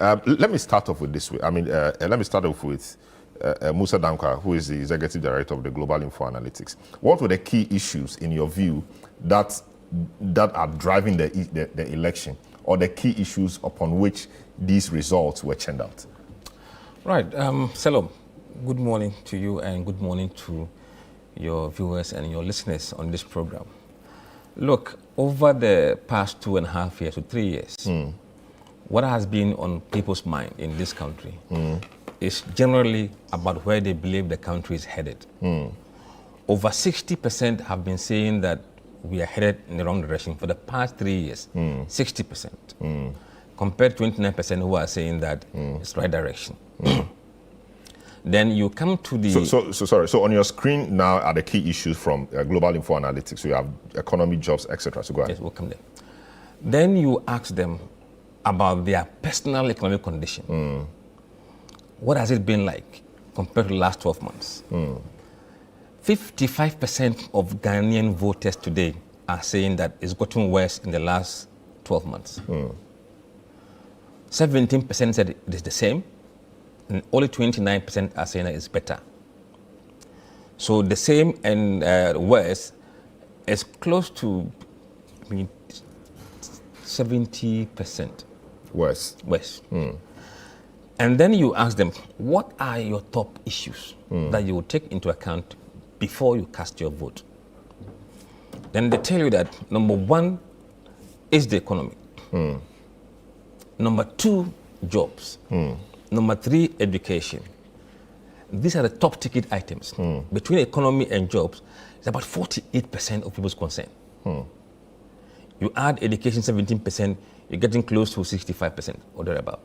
Let me start off with this way. Let me start off with Mussa Dankwa, who is the Executive Director of the Global Info Analytics. What were the key issues, in your view, that are driving the election, or the key issues upon which these results were churned out? Right. Salam, good morning to you and good morning to your viewers and your listeners on this program. Look, over the past 2.5 years to 3 years, what has been on people's mind in this country is generally about where they believe the country is headed. Over 60% have been saying that we are headed in the wrong direction for the past 3 years. 60%. Compared to 29% who are saying that it's the right direction. Then you come to the... So on your screen now are the key issues from Global Info Analytics. So you have economy, jobs, etc. So go ahead. Yes, we'll come there. Then you ask them about their personal economic condition. What has it been like compared to the last 12 months? 55% of Ghanaian voters today are saying that it's gotten worse in the last 12 months. 17% said it is the same, and only 29% are saying that it's better. So the same and worse is close to 70%. Worse. And then you ask them, what are your top issues that you will take into account before you cast your vote? Then they tell you that number 1 is the economy. Number 2, jobs. Number 3, education. These are the top ticket items. Between economy and jobs, it's about 48% of people's concern. You add education 17%, you're getting close to 65% or thereabout.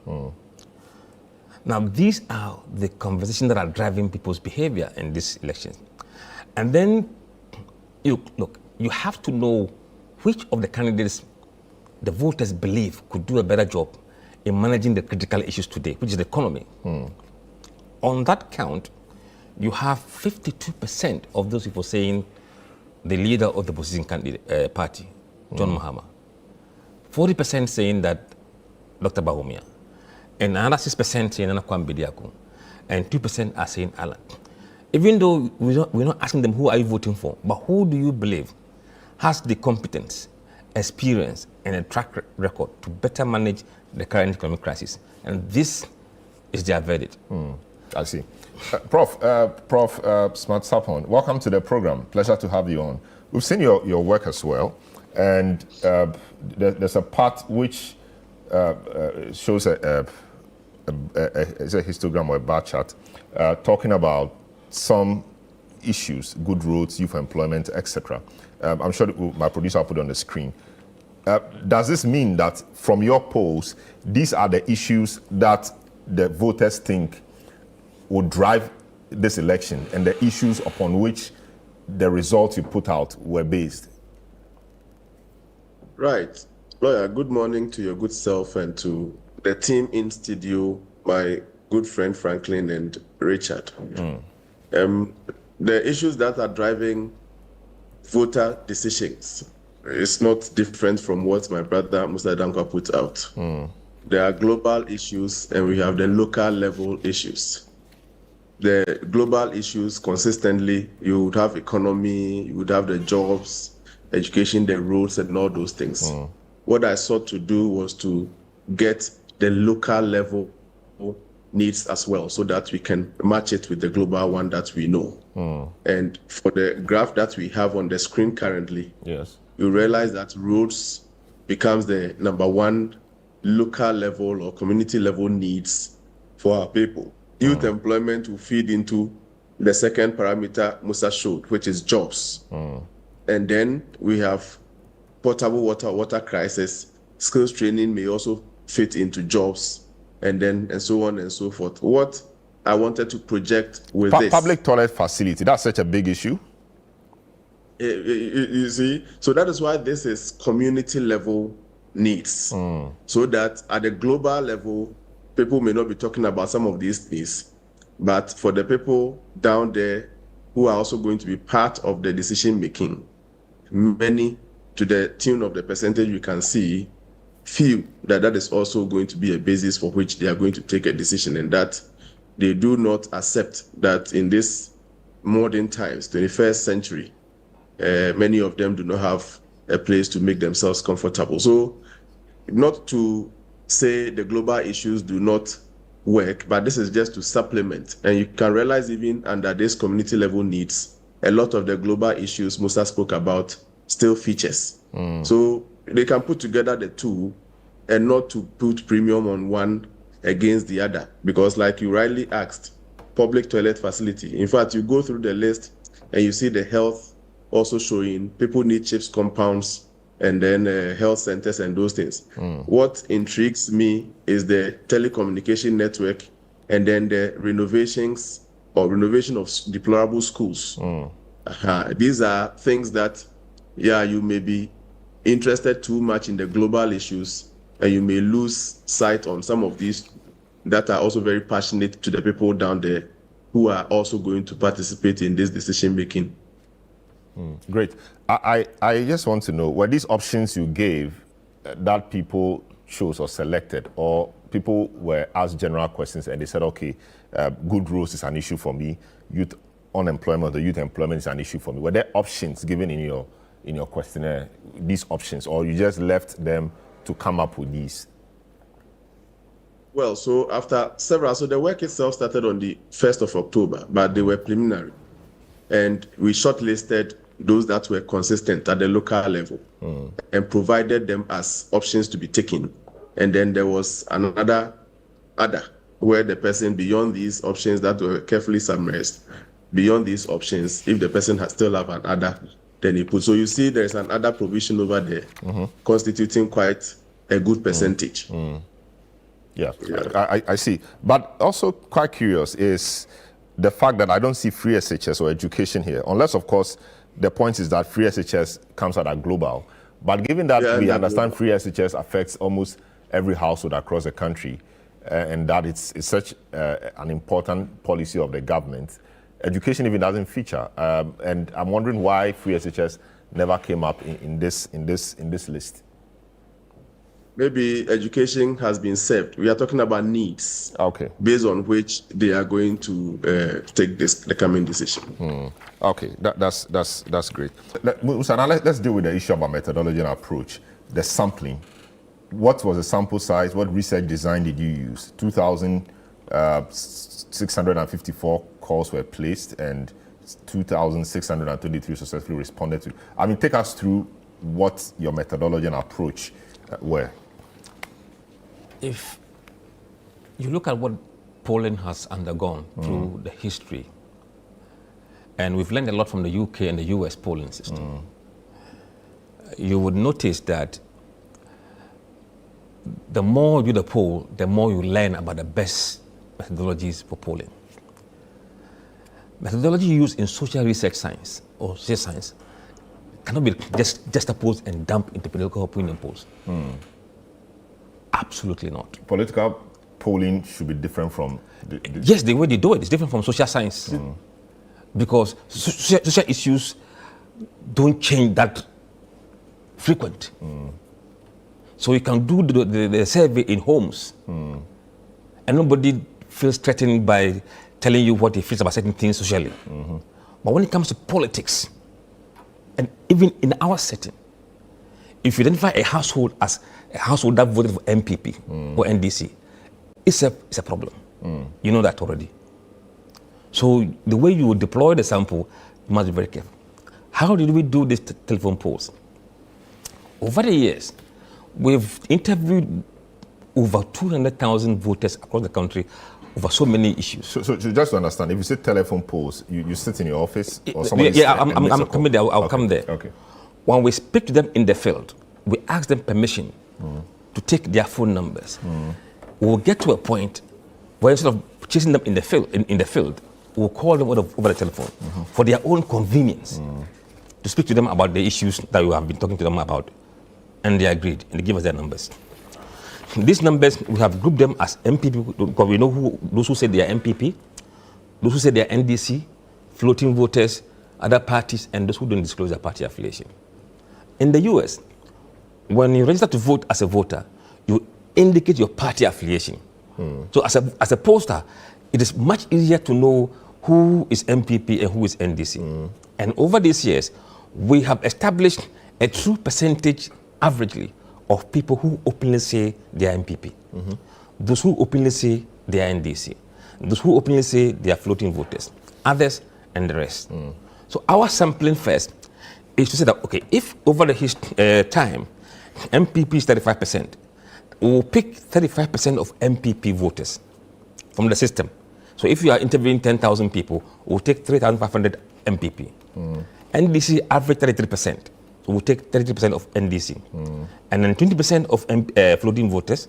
Now, these are the conversations that are driving people's behavior in this election. And then, you have to know which of the candidates the voters believe could do a better job in managing the critical issues today, which is the economy. On that count, you have 52% of those people saying the leader of the opposition candidate party, John Mahama. 40% saying that Dr. Bawumia. And another 6% saying Nana Kwame, and 2% are saying Alan. Even though we're not asking them who are you voting for, but who do you believe has the competence, experience, and a track record to better manage the current economic crisis? And this is their verdict. I see. Prof. Smart Sarpong, welcome to the program. Pleasure to have you on. We've seen your work as well, and there's a part which shows it's a histogram or a bar chart talking about some issues, good roads, youth employment, etc. I'm sure my producer will put it on the screen. Does this mean that from your polls, these are the issues that the voters think would drive this election, and the issues upon which the results you put out were based? Right. Lawyer, good morning to your good self and to the team in studio, my good friend Franklin and Richard. The issues that are driving voter decisions is not different from what my brother Mussa Dankwa put out. There are global issues and we have the local level issues. The global issues consistently, you would have economy, you would have the jobs, education, the roads, and all those things. What I sought to do was to get the local level needs as well, so that we can match it with the global one that we know. And for the graph that we have on the screen currently, yes, you realize that roads becomes the number 1 local level or community level needs for our people. Youth employment will feed into the second parameter Mussa showed, which is jobs. And then we have potable water crisis. Skills training may also fit into jobs, and so on and so forth. What I wanted to project with this... Public toilet facility, that's such a big issue. You see? So that is why this is community level needs. So that at the global level, people may not be talking about some of these things, but for the people down there who are also going to be part of the decision making, many, to the tune of the percentage you can see, feel that that is also going to be a basis for which they are going to take a decision, and that they do not accept that in this modern times, 21st century, many of them do not have a place to make themselves comfortable. So not to say the global issues do not work, but this is just to supplement. And you can realize even under this community level needs, a lot of the global issues Mussa spoke about still features. So they can put together the two and not to put premium on one against the other. Because like you rightly asked, public toilet facility. In fact, you go through the list and you see the health also showing people need CHIPS compounds and then health centers and those things. What intrigues me is the telecommunication network and then the renovation of deplorable schools. These are things that, you may be interested too much in the global issues and you may lose sight on some of these that are also very passionate to the people down there who are also going to participate in this decision making. Great. I just want to know, were these options you gave that people chose or selected, or people were asked general questions and they said, okay, good roads is an issue for me, youth unemployment or youth employment is an issue for me? Were there options given in your questionnaire, these options, or you just left them to come up with these? Well, so after several, so the work itself started on the 1st of October, but they were preliminary. And we shortlisted those that were consistent at the local level and provided them as options to be taken. And then there was another where the person, beyond these options that were carefully summarized, beyond these options, if the person has still have an other, then he put. So you see there's an other provision over there constituting quite a good percentage. Yeah. I see. But also quite curious is the fact that I don't see free SHS or education here, unless, of course, the point is that free SHS comes out at global. But given that we understand free SHS affects almost every household across the country, and that it's such an important policy of the government, education even doesn't feature. And I'm wondering why free SHS never came up in this list. Maybe education has been served. We are talking about needs, based on which they are going to take the coming decision. Okay, that's great. Mussa, now let's deal with the issue about methodology and approach. The sampling. What was the sample size? What research design did you use? 2,654 calls were placed and 2,623 successfully responded to. I mean, take us through what your methodology and approach were. If you look at what polling has undergone through the history, and we've learned a lot from the UK and the US polling system, you would notice that the more you do the poll, the more you learn about the best methodologies for polling. Methodology used in social research science or social science cannot be just opposed and dumped into political opinion polls. Absolutely not. Political polling should be different from... Yes, the way they do it is different from social science. Because social issues don't change that frequent. So you can do the survey in homes, and nobody feels threatened by telling you what he feels about certain things socially. But when it comes to politics, and even in our setting, if you identify a household as a household that voted for MPP or NDC, it's a problem. You know that already. So the way you deploy the sample, you must be very careful. How did we do these telephone polls? Over the years, we've interviewed over 200,000 voters across the country over so many issues. So just to understand, if you say telephone polls, you sit in your office or somebody? I'm coming there. I'll come there. Okay. When we speak to them in the field, we ask them permission to take their phone numbers. We'll get to a point where instead of chasing them in the field, we'll call them over the telephone for their own convenience to speak to them about the issues that we have been talking to them about. And they agreed, and they give us their numbers. These numbers, we have grouped them as MPP, because we know those who say they are MPP, those who say they are NDC, floating voters, other parties, and those who don't disclose their party affiliation. In the US, when you register to vote as a voter, indicate your party affiliation. So as a pollster, it is much easier to know who is MPP and who is NDC. And over these years, we have established a true percentage averagely of people who openly say they are MPP, those who openly say they are NDC, those who openly say they are floating voters, others and the rest. So our sampling first is to say that, okay, if over the time, MPP is 35%, we'll pick 35% of MPP voters from the system. So if you are interviewing 10,000 people, we'll take 3,500 MPP. NDC average 33%. So we'll take 30% of NDC. And then 20% of floating voters,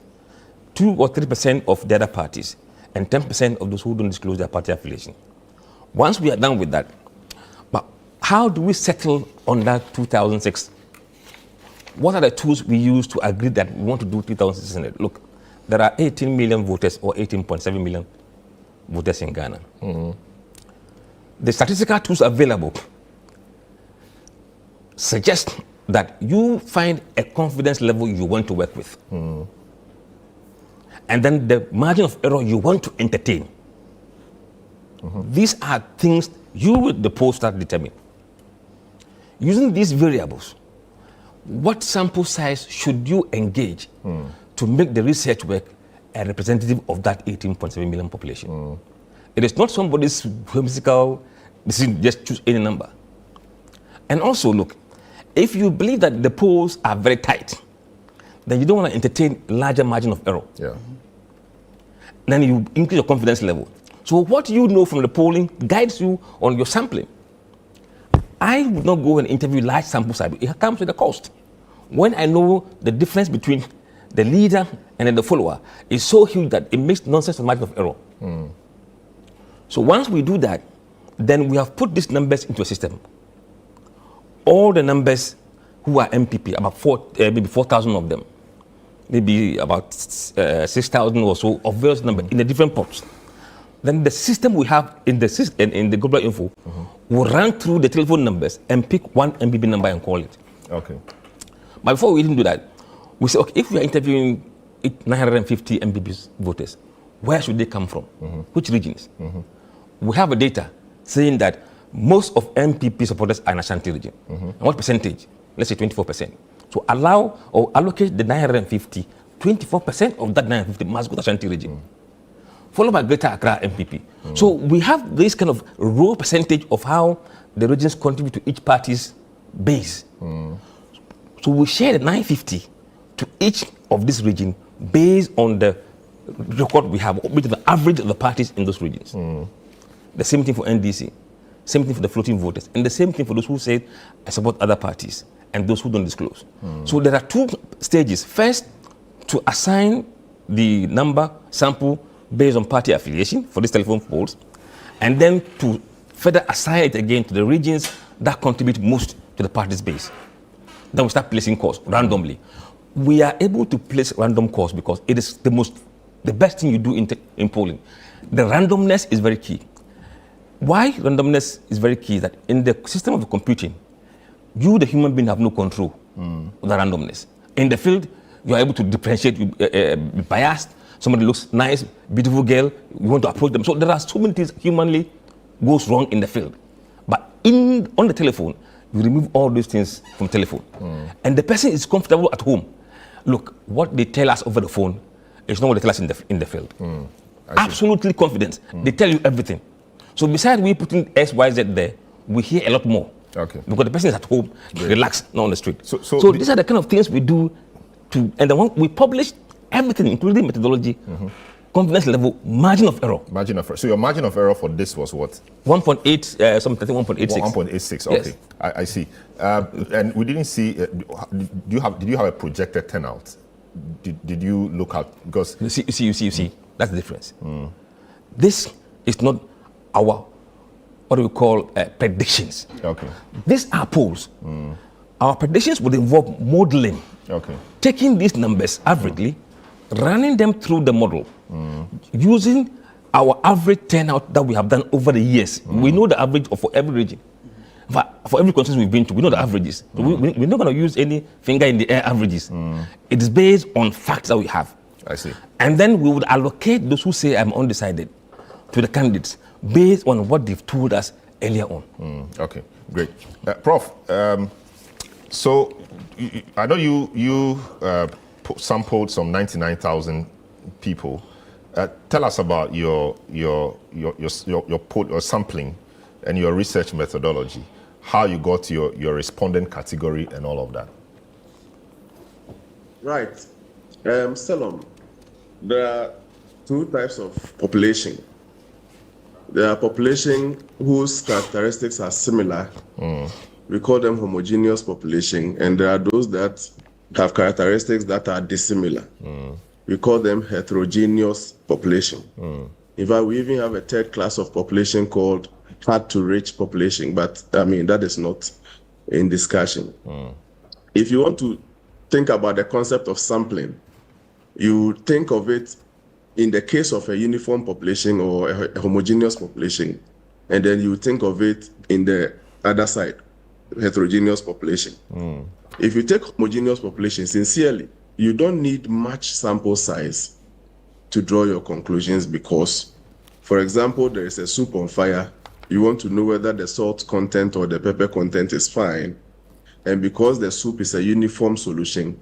2 or 3% of the other parties, and 10% of those who don't disclose their party affiliation. Once we are done with that, but how do we settle on that 2006? What are the tools we use to agree that we want to do 2,600? Look, there are 18 million voters or 18.7 million voters in Ghana. The statistical tools available suggest that you find a confidence level you want to work with. And then the margin of error you want to entertain. These are things you, the pollster, determine. Using these variables, what sample size should you engage to make the research work a representative of that 18.7 million population? It is not somebody's whimsical decision, just choose any number. And also, look, if you believe that the polls are very tight, then you don't want to entertain larger margin of error. Then you increase your confidence level. So what you know from the polling guides you on your sampling. I would not go and interview large sample size. It comes with a cost. When I know the difference between the leader and then the follower is so huge that it makes nonsense of margin of error. So once we do that, then we have put these numbers into a system. All the numbers who are MPP, about maybe 4,000 of them, maybe about 6,000 or so of various numbers in the different pots. Then the system we have in the global info will run through the telephone numbers and pick one MPP number and call it. Okay. But before we even do that, we say, okay, if we are interviewing 950 MPP voters, where should they come from? Which regions? We have a data saying that most of MPP supporters are in Ashanti region. And what percentage? Let's say 24%. So allow or allocate the 950, 24% of that 950 must go to Ashanti region. Followed by Greater Accra MPP. So we have this kind of raw percentage of how the regions contribute to each party's base. So we share the 950 to each of this region based on the record we have, with the average of the parties in those regions. The same thing for NDC, same thing for the floating voters, and the same thing for those who say, I support other parties, and those who don't disclose. So there are two stages. First, to assign the number sample based on party affiliation for these telephone polls, and then to further assign it again to the regions that contribute most to the party's base. Then we start placing calls randomly. We are able to place random calls because it is the best thing you do in polling. The randomness is very key. Why randomness is very key is that in the system of computing, you, the human being, have no control of the randomness. In the field, you are able to differentiate, be biased. Somebody looks nice, beautiful girl, you want to approach them. So there are so many things humanly goes wrong in the field. But on the telephone, you remove all these things from telephone. And the person is comfortable at home. Look, what they tell us over the phone is not what they tell us in the field. Absolutely confident. They tell you everything. So besides we putting X, Y, Z there, we hear a lot more. Okay. Because the person is at home, relaxed, not on the street. So these are the kind of things we do and then we publish everything, including methodology, confidence level, margin of error. Margin of error. So your margin of error for this was what? 1.8, something 1.86. 1.86. Okay, Yes. I see. And we didn't see. Did you have a projected turnout? Did you look at because You see. That's the difference. This is not our what do we call predictions. Okay. These are polls. Our predictions would involve modeling. Okay. Taking these numbers averagely, running them through the model, using our average turnout that we have done over the years. We know the average for every region. For every consensus we've been to, we know the averages. So we're not going to use any finger in the air averages. It is based on facts that we have. I see. And then we would allocate those who say I'm undecided to the candidates based on what they've told us earlier on. Okay, great. Prof, so I know you sampled some 99,000 people. Tell us about your sampling and your research methodology, how you got your respondent category and all of that. Right. Salom, there are two types of population. There are population whose characteristics are similar. We call them homogeneous population, and there are those that have characteristics that are dissimilar. We call them heterogeneous population. In fact, we even have a third class of population called hard to reach population, but I mean, that is not in discussion. If you want to think about the concept of sampling, you think of it in the case of a uniform population or a homogeneous population, and then you think of it in the other side, heterogeneous population. If you take homogeneous population, sincerely, you don't need much sample size to draw your conclusions because, for example, there is a soup on fire. You want to know whether the salt content or the pepper content is fine. And because the soup is a uniform solution,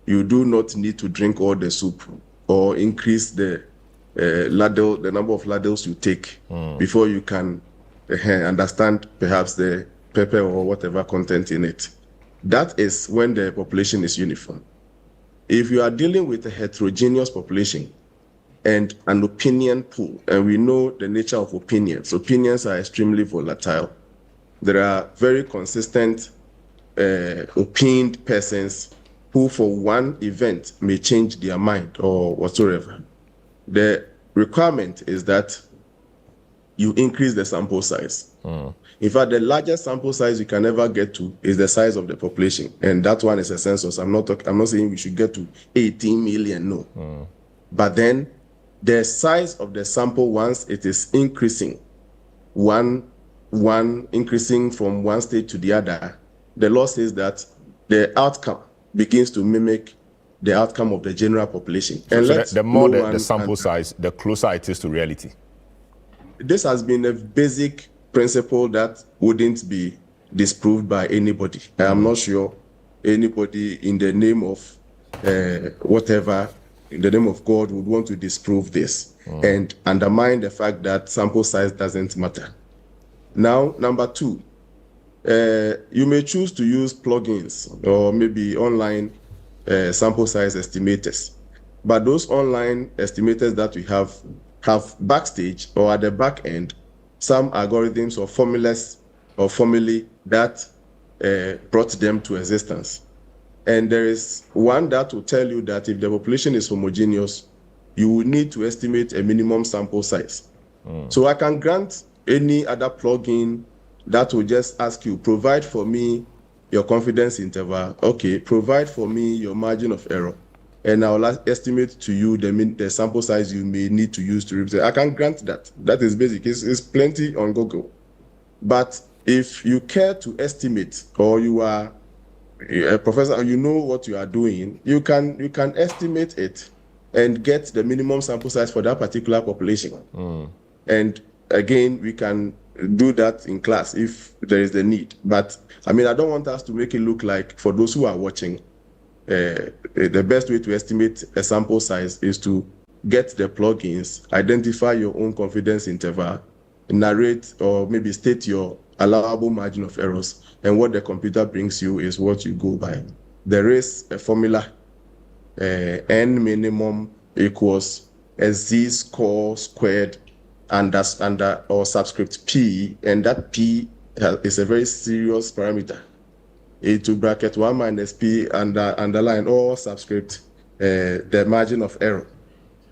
you do not need to drink all the soup or increase the number of ladles you take before you can understand perhaps the pepper or whatever content in it. That is when the population is uniform. If you are dealing with a heterogeneous population and an opinion pool, and we know the nature of opinions are extremely volatile. There are very consistent opined persons who for one event may change their mind or whatsoever. The requirement is that you increase the sample size. In fact, the largest sample size you can ever get to is the size of the population, and that one is a census. I'm not saying we should get to 18 million, no. But then the size of the sample, once it is increasing, increasing from one state to the other, the law says that the outcome begins to mimic the outcome of the general population. And so the more the sample size, the closer it is to reality. This has been a basic principle that wouldn't be disproved by anybody. I am not sure anybody in the name of whatever, in the name of God, would want to disprove this and undermine the fact that sample size doesn't matter. Now, number two, you may choose to use plugins or maybe online sample size estimators. But those online estimators that we have backstage or at the back end some algorithms or formulas or formulae that brought them to existence. And there is one that will tell you that if the population is homogeneous, you will need to estimate a minimum sample size. So I can grant any other plugin that will just ask you, provide for me your confidence interval. Okay, provide for me your margin of error. And I'll estimate to you the sample size you may need to use to represent. I can grant that. That is basic. It's plenty on Google. But if you care to estimate, or you are a professor and you know what you are doing, you can estimate it and get the minimum sample size for that particular population. And again, we can do that in class if there is the need. But I mean, I don't want us to make it look like, for those who are watching, the best way to estimate a sample size is to get the plugins, identify your own confidence interval, narrate or maybe state your allowable margin of errors, and what the computer brings you is what you go by. There is a formula, n minimum equals a z-score squared under or subscript p, and that p is a very serious parameter. A2 bracket 1 minus p underline or subscript the margin of error.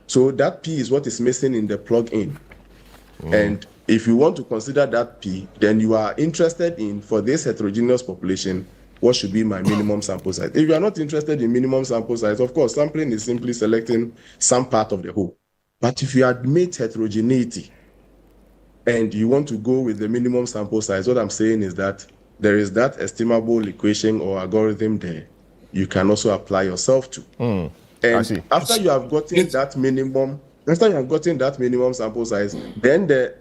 So that p is what is missing in the plugin. And if you want to consider that p, then you are interested in, for this heterogeneous population, what should be my minimum sample size. If you are not interested in minimum sample size, of course, sampling is simply selecting some part of the whole. But if you admit heterogeneity and you want to go with the minimum sample size, what I'm saying is that there is that estimable equation or algorithm there you can also apply yourself to. And after you have gotten that minimum, sample size, then the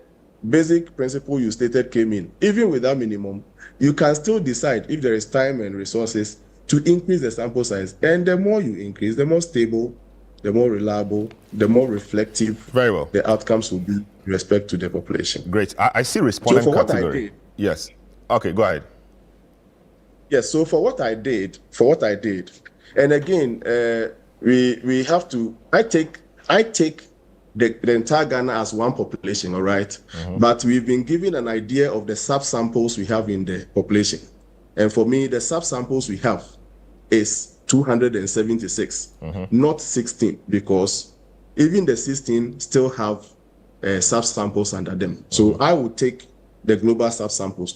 basic principle you stated came in. Even with that minimum, you can still decide if there is time and resources to increase the sample size. And the more you increase, the more stable, the more reliable, the more reflective Very well. the outcomes will be with respect to the population. Great. I see respondent so category. Yes. Okay, go ahead. Yes, so for what I did, and again, we have to, I take the entire Ghana as one population, all right? But we've been given an idea of the subsamples we have in the population. And for me, the subsamples we have is 276, not 16, because even the 16 still have subsamples under them. So I would take the global subsamples,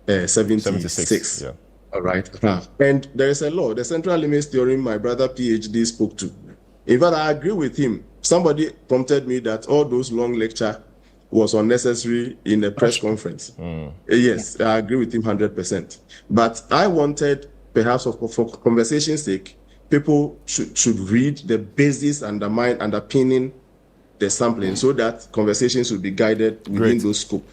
76. Yeah. All right. And there is a law, the central limits theorem my brother PhD spoke to. In fact, I agree with him. Somebody prompted me that all those long lecture was unnecessary in a press conference. Yes, I agree with him 100%. But I wanted, perhaps for conversation's sake, people should read the basis underpinning the sampling so that conversations will be guided within those scope.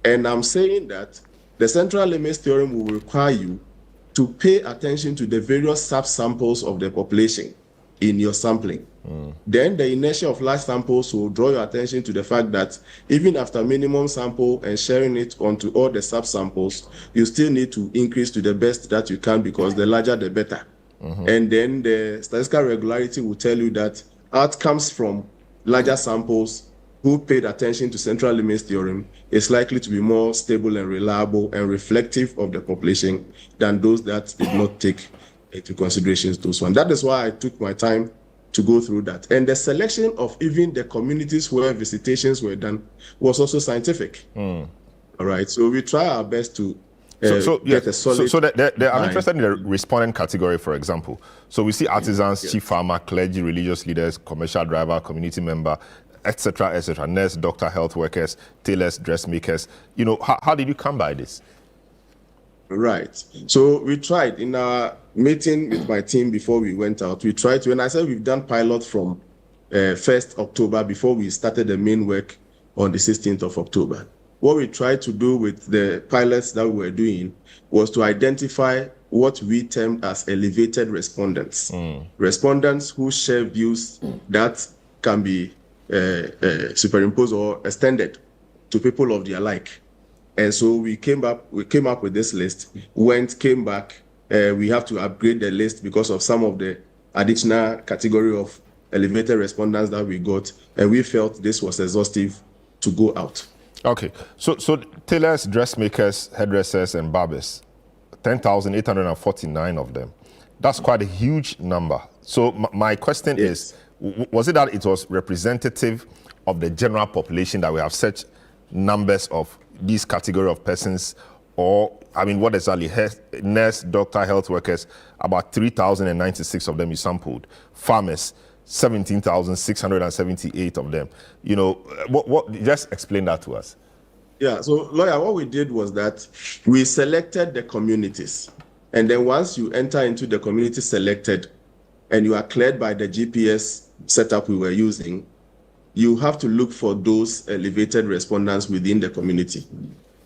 And I'm saying that the central limits theorem will require you to pay attention to the various subsamples of the population in your sampling. Then the inertia of large samples will draw your attention to the fact that even after minimum sample and sharing it onto all the subsamples, you still need to increase to the best that you can, because the larger the better. And then the statistical regularity will tell you that outcomes from larger samples who paid attention to central limits theorem is likely to be more stable and reliable and reflective of the population than those that did not take into consideration those ones. That is why I took my time to go through that. And the selection of even the communities where visitations were done was also scientific. All right, so we try our best to get a solid... So I'm interested in the respondent category, for example. So we see artisans, chief farmer, clergy, religious leaders, commercial driver, community member, etc., nurse, doctor, health workers, tailors, dressmakers. You know, how did you come by this? Right. So we tried in our meeting with my team before we went out. We tried to, and I said we've done pilot from 1st October before we started the main work on the 16th of October. What we tried to do with the pilots that we were doing was to identify what we termed as elevated respondents. Respondents who share views that can be superimposed or extended to people of their like. And so we came up with this list. Came back, we have to upgrade the list because of some of the additional category of elevated respondents that we got, and we felt this was exhaustive to go out. Okay, so tailors, dressmakers, hairdressers, and barbers, 10,849 of them. That's quite a huge number. So my question is, was it that it was representative of the general population that we have such numbers of these category of persons, or, I mean, what exactly? Nurse, doctor, health workers, about 3,096 of them you sampled. Farmers, 17,678 of them. You know, what? Just explain that to us. Yeah, so lawyer, what we did was that we selected the communities. And then once you enter into the community selected and you are cleared by the GPS setup we were using, you have to look for those elevated respondents within the community.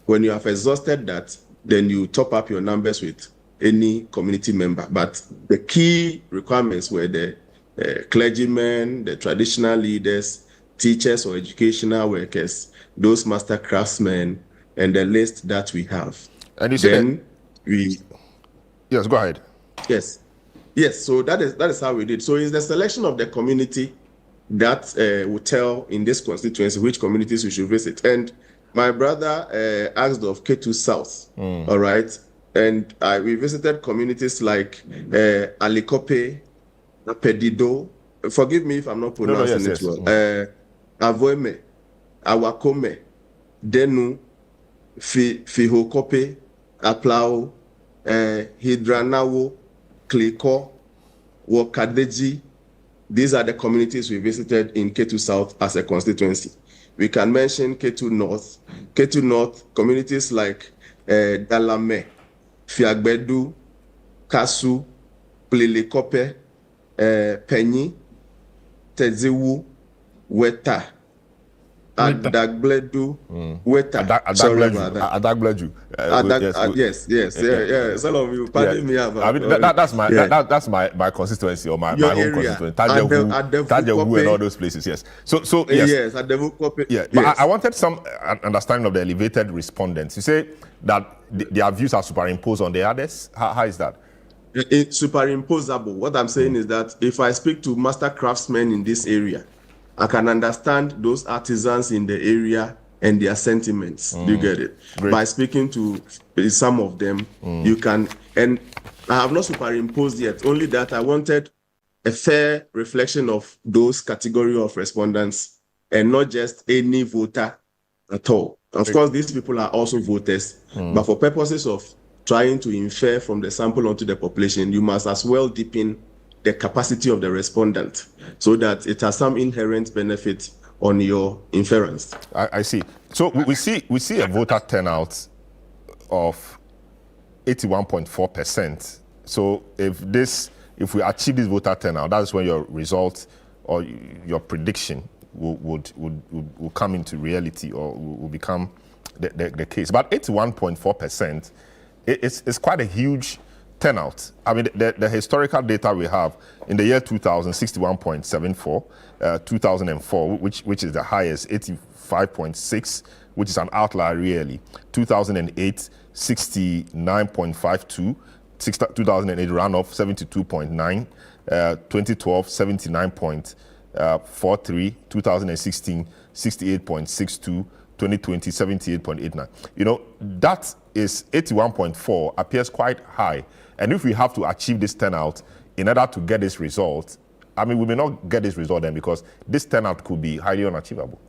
When you have exhausted that, then you top up your numbers with any community member. But the key requirements were the clergymen, the traditional leaders, teachers or educational workers, those master craftsmen, and the list that we have. And you said Yes, go ahead. Yes, so that is how we did. So it's the selection of the community that will tell in this constituency which communities we should visit. And my brother asked of K2 South, all right? And we visited communities like Alikope, Pedido, forgive me if I'm not pronouncing it well, Avoeme, Awakome, Denu, Fihokope, Aplao, Hidranawo, Kliko, Wakadeji. These are the communities we visited in K2 South as a constituency. We can mention K2 North. K2 North, communities like Dalame, Fiagbedu, Kasu, Plilikope, Penny, Tezewu, Weta, Adagbledu, Weta. Sorry about that. Adagbledu. Yes. Some of you, pardon me about. I mean, that's my constituency or my home constituency. Tajewu and all those places. Yes. So yes. Yes, Adevu. Yeah. But I wanted some understanding of the elevated respondents. You say that their views are superimposed on the others. How is that? It's superimposable. What I'm saying is that if I speak to master craftsmen in this area, I can understand those artisans in the area and their sentiments. Do you get it? Great. By speaking to some of them, you can, and I have not superimposed yet, only that I wanted a fair reflection of those category of respondents and not just any voter at all. Of course, these people are also voters, but for purposes of trying to infer from the sample onto the population, you must as well deepen the capacity of the respondent so that it has some inherent benefit on your inference. I see. So we see a voter turnout of 81.4%. So if we achieve this voter turnout, that's when your result or your prediction will come into reality or will become the case. But 81.4% is quite a huge turnout. I mean, the historical data we have in the year 2000, 61.74, 2004, which is the highest, 85.6, which is an outlier really. 2008, 69.52, 2008 runoff, 72.9, 2012, 79.43, 2016, 68.62, 2020, 78.89. You know, that is 81.4, appears quite high. And if we have to achieve this turnout in order to get this result, I mean, we may not get this result then because this turnout could be highly unachievable.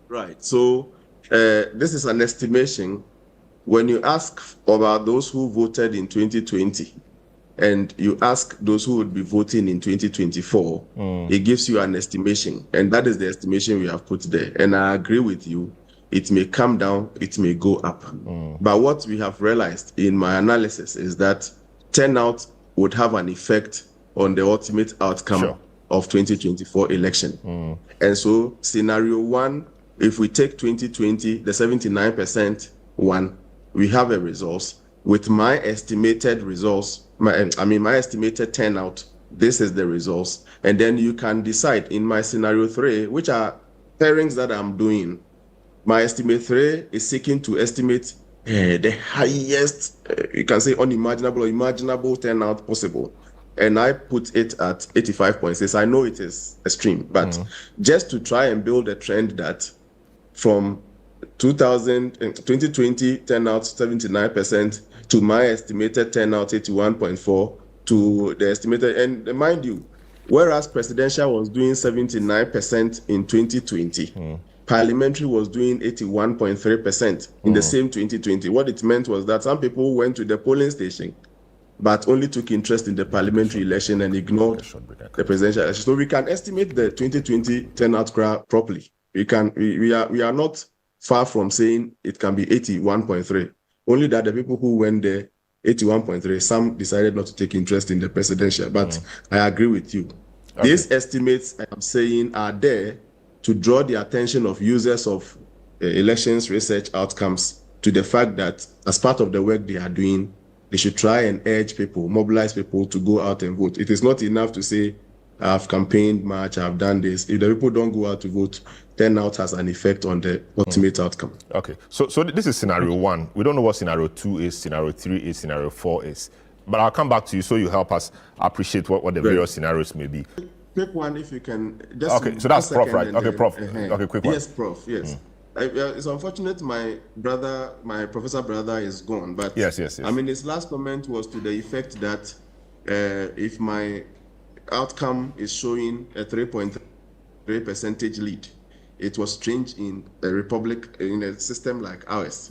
Right. So this is an estimation. When you ask about those who voted in 2020 and you ask those who would be voting in 2024, it gives you an estimation. And that is the estimation we have put there. And I agree with you. It may come down, it may go up. But what we have realized in my analysis is that turnout would have an effect on the ultimate outcome of 2024 election. And so scenario one, if we take 2020, the 79% one, we have a resource. With my estimated results, my estimated turnout, this is the resource. And then you can decide in my scenario 3, which are pairings that I'm doing. My estimate 3 is seeking to estimate the highest, you can say unimaginable or imaginable turnout possible. And I put it at 85.6. I know it is extreme, but just to try and build a trend that from 2020 turnout 79% to my estimated turnout 81.4 to the estimated, and mind you, whereas presidential was doing 79% in 2020, parliamentary was doing 81.3% in the same 2020. What it meant was that some people went to the polling station but only took interest in the parliamentary election and ignored the presidential election. So we can estimate the 2020 turnout properly. We are not far from saying it can be 81.3. Only that the people who went there, 81.3, some decided not to take interest in the presidential. But I agree with you. Okay. These estimates I am saying are there to draw the attention of users of elections research outcomes to the fact that as part of the work they are doing, they should try and urge people, mobilize people to go out and vote. It is not enough to say, I've campaigned much, I've done this. If the people don't go out to vote, turnout has an effect on the ultimate outcome. Okay, so this is scenario 1. We don't know what scenario 2 is, scenario 3 is, scenario 4 is. But I'll come back to you so you help us appreciate what the various scenarios may be. Quick one, if you can. Just okay, so that's Prof, right? Okay, Prof. Okay, quick one. Yes, Prof, yes. It's unfortunate my professor brother is gone, but yes. I mean, his last comment was to the effect that if my outcome is showing a 3.3% lead, it was strange in a republic, in a system like ours.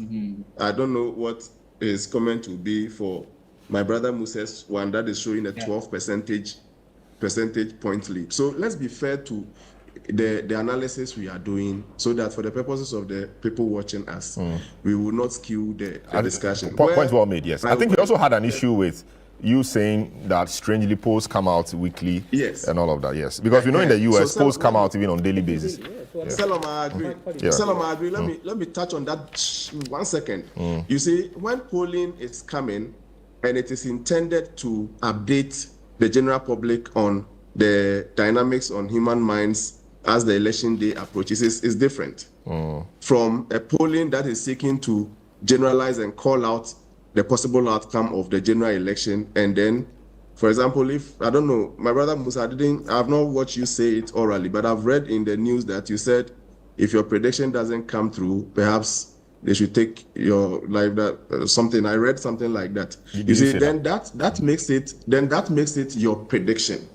I don't know what his comment will be for my brother Mussa's one that is showing a 12 percentage point lead. So let's be fair to the analysis we are doing so that for the purposes of the people watching us, we will not skew the discussion. Point well made, yes. I think we also had an issue with you saying that strangely polls come out weekly Yes. and all of that, yes. Because we know in the US, So polls come out even on daily basis. Salom, I agree. Yeah. Salom, I agree. Let me touch on that 1 second. You see, when polling is coming and it is intended to update the general public on the dynamics on human minds as the election day approaches, is different from a polling that is seeking to generalize and call out the possible outcome of the general election. And then, for example, if, I don't know, my brother Mussa, I've not watched you say it orally, but I've read in the news that you said if your prediction doesn't come through, perhaps they should take your life, something. I read something like that. You see, then that makes it your prediction.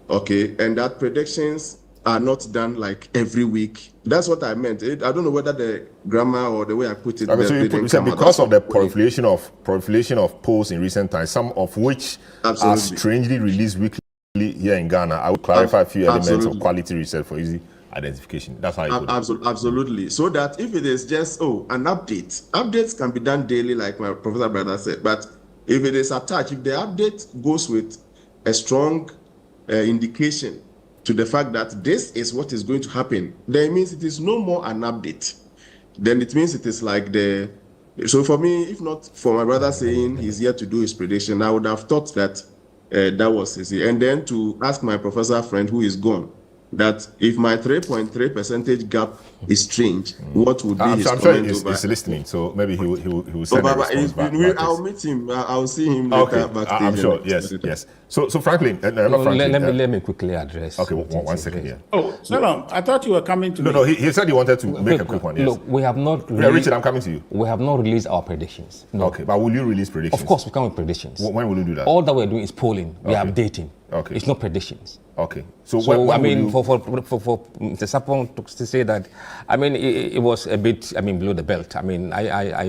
Okay, and that predictions are not done like every week. That's what I meant. I don't know whether the grammar or the way I put it. Okay, so you said because of the proliferation of polls in recent times, some of which are strangely released weekly here in Ghana, I would clarify a few elements of quality research for easy identification. That's how you put it. Absolutely. So that if it is just an updates can be done daily, like my professor brother said. But if it is attached, if the update goes with a strong indication to the fact that this is what is going to happen, then it means it is no more an update. Then it means it is like so for me, if not for my brother saying he's here to do his prediction, I would have thought that that was his. And then to ask my professor friend who is gone, that if my 3.3% gap is strange, what would be his I'm comment sure he's listening, so maybe he will send a response back. I'll meet him. I'll see him later backstage. I'm sure. Yes. So Franklin, let me quickly address. Okay, one second here. Oh, no, I thought you were coming to me. No, he said he wanted to make a quick one. Yes. Look, we have not. Richard, I'm coming to you. We have not released our predictions. No. Okay, but will you release predictions? Of course, we come with predictions. When will you do that? All that we're doing is polling. We are updating. Okay. It's not predictions. Okay. So I mean, for Mr. Sarpong to say that, I mean, it was a bit, below the belt. I mean,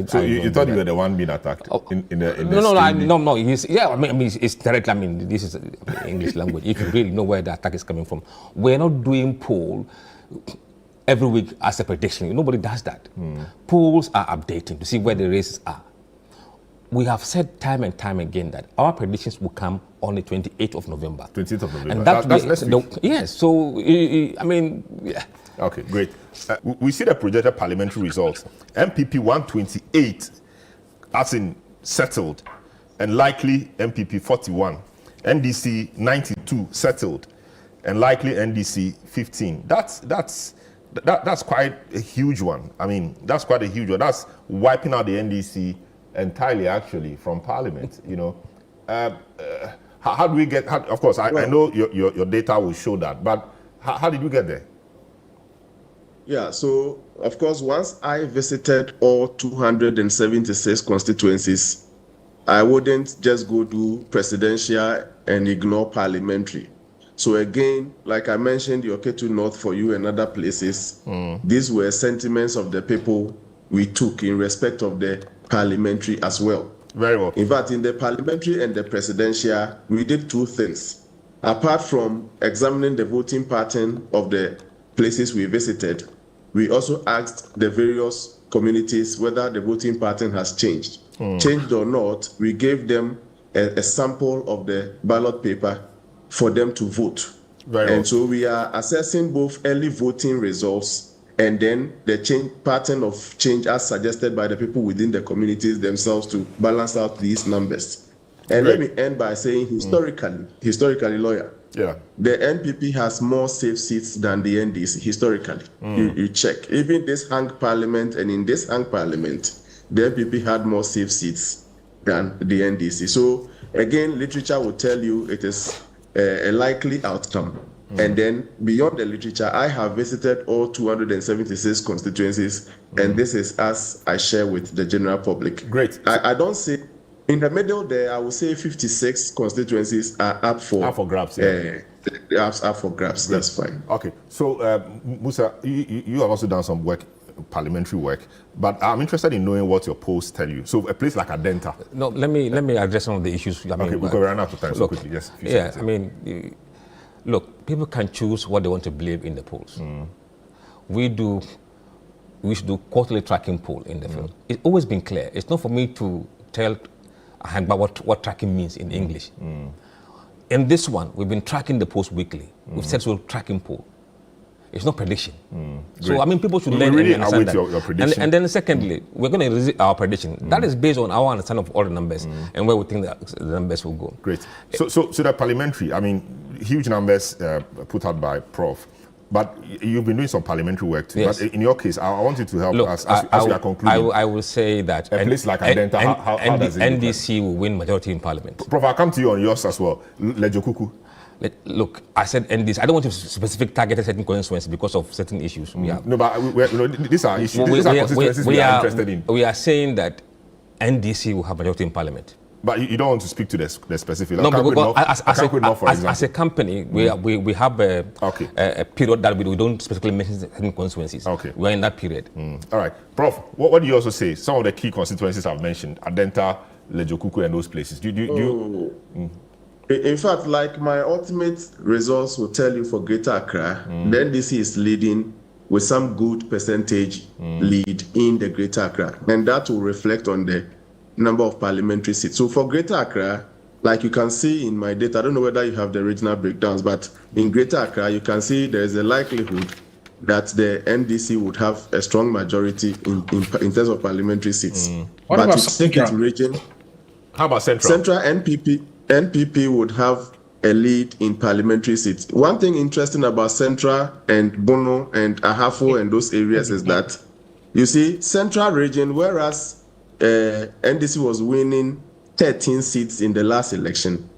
So you thought you were the one being attacked in the No. It's direct. I mean, this is English language. If you really know where the attack is coming from, we're not doing poll every week as a prediction. Nobody does that. Polls are updating to see where the races are. We have said time and time again that our predictions will come on the 28th of November. 28th of November. And that's next week. Yes. So, yeah. Okay, great. We see the projected parliamentary results. MPP 128, as in settled, and likely MPP 41. NDC 92 settled, and likely NDC 15. That's quite a huge one. I mean, that's quite a huge one. That's wiping out the NDC entirely, actually, from Parliament. You know, how do we get? Of course, I know your data will show that, but how did we get there? Yeah, so of course, once I visited all 276 constituencies, I wouldn't just go do presidential and ignore parliamentary. So again, like I mentioned, your Ketu North for you and other places, these were sentiments of the people we took in respect of the parliamentary as well. Very well. In fact, in the parliamentary and the presidential, we did two things. Apart from examining the voting pattern of the places we visited, we also asked the various communities whether the voting pattern has changed. Changed or not, we gave them a sample of the ballot paper for them to vote. And so we are assessing both early voting results and then the pattern of change as suggested by the people within the communities themselves to balance out these numbers. And let me end by saying historically, lawyer, the NPP has more safe seats than the NDC historically. You check. Even this hung parliament, and in this hung parliament, the NPP had more safe seats than the NDC. So again, literature will tell you it is a likely outcome. And then beyond the literature, I have visited all 276 constituencies, and this is as I share with the general public. Great. I don't say, in the middle there, I would say 56 constituencies are up for grabs. Up for grabs. Great. That's fine. Okay. So, Mussa, you have also done some work, parliamentary work, but I'm interested in knowing what your polls tell you. So, a place like Adenta. No, let me address some of the issues. Okay, because we're running out of time so quickly. Yes. Yeah, I mean, look, people can choose what they want to believe in the polls. We should do quarterly tracking poll in the field. It's always been clear. It's not for me to tell what tracking means in English. In this one, we've been tracking the polls weekly. We've said so tracking poll. It's not prediction. So, I mean, people should learn really and understand that. your prediction. And then secondly, we're going to revisit our prediction. That is based on our understanding of all the numbers and where we think the numbers will go. Great. So the parliamentary, I mean, huge numbers put out by Prof. But you've been doing some parliamentary work too. Yes. But in your case, I want you to help us as we are concluding. I will say that a place like Adenta, how does it look NDC will win majority in parliament. Prof, I'll come to you on yours as well. Lejokuku. Look, I said NDC. I don't want to specific target certain constituencies because of certain issues we have. No, but these are issues. These are constituencies we are interested in. We are saying that NDC will have majority in parliament. But you don't want to speak to the specific. No, because as a company, we have a period that we don't specifically mention certain constituencies. Okay. We're in that period. All right. Prof, what do you also say? Some of the key constituencies I've mentioned, Adenta, Lejokuku, and those places. In fact, like my ultimate results will tell you for Greater Accra, the NDC is leading with some good percentage lead in the Greater Accra. And that will reflect on the number of parliamentary seats. So for Greater Accra, like you can see in my data, I don't know whether you have the regional breakdowns, but in Greater Accra, you can see there is a likelihood that the NDC would have a strong majority in terms of parliamentary seats. What about Central? Region, how about Central? Central NPP would have a lead in parliamentary seats. One thing interesting about Central and Bono and Ahafo and those areas is that, you see, Central region, whereas NDC was winning 13 seats in the last election,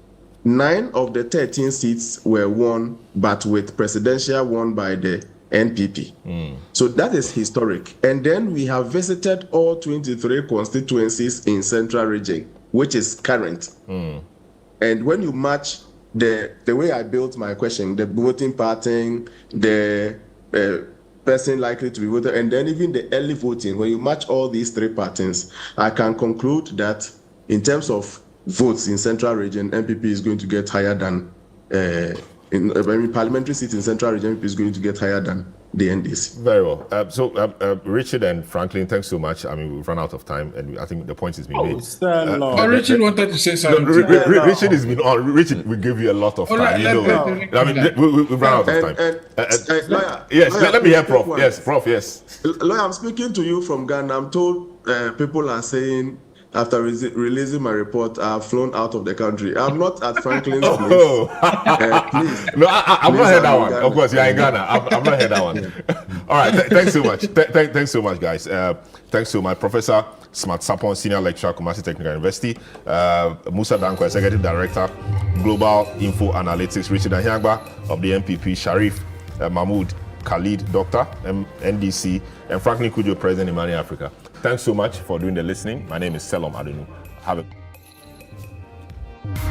9 of the 13 seats were won, but with presidential won by the NPP. So that is historic. And then we have visited all 23 constituencies in Central region, which is current. And when you match the way I built my question, the voting pattern, the person likely to be voted, and then even the early voting, when you match all these 3 patterns, I can conclude that in terms of votes in Central region, MPP is going to get higher than, parliamentary seats in Central region, MPP is going to get higher than the NDC. Very well. Richard and Franklin, thanks so much. I mean, we've run out of time, and I think the point has been made. Richard wanted to say something. Richard has been on. Richard, we give you a lot of time. I mean, we've run out of time. Lawyer, yes, lawyer, let me hear Prof. Yes, Prof, yes. Lawyer, I'm speaking to you from Ghana. I'm told people are saying, after releasing my report, I've flown out of the country. I'm not at Franklin's place. Please. No, I've not heard that one. Ghana. Of course, you're in Ghana. I've not heard that one. All right, thanks so much. Thanks so much, guys. Thanks to my Professor Smart Sarpong, Senior Lecturer, Kumasi Technical University, Mussa Dankwa, Executive Director, Global Info Analytics, Richard Ahiagba of the MPP, Sharif Mahmoud Khalid, Doctor, NDC, and Franklin Kujo, President in Mani Africa. Thanks so much for doing the listening. My name is Selom Adenu. Have a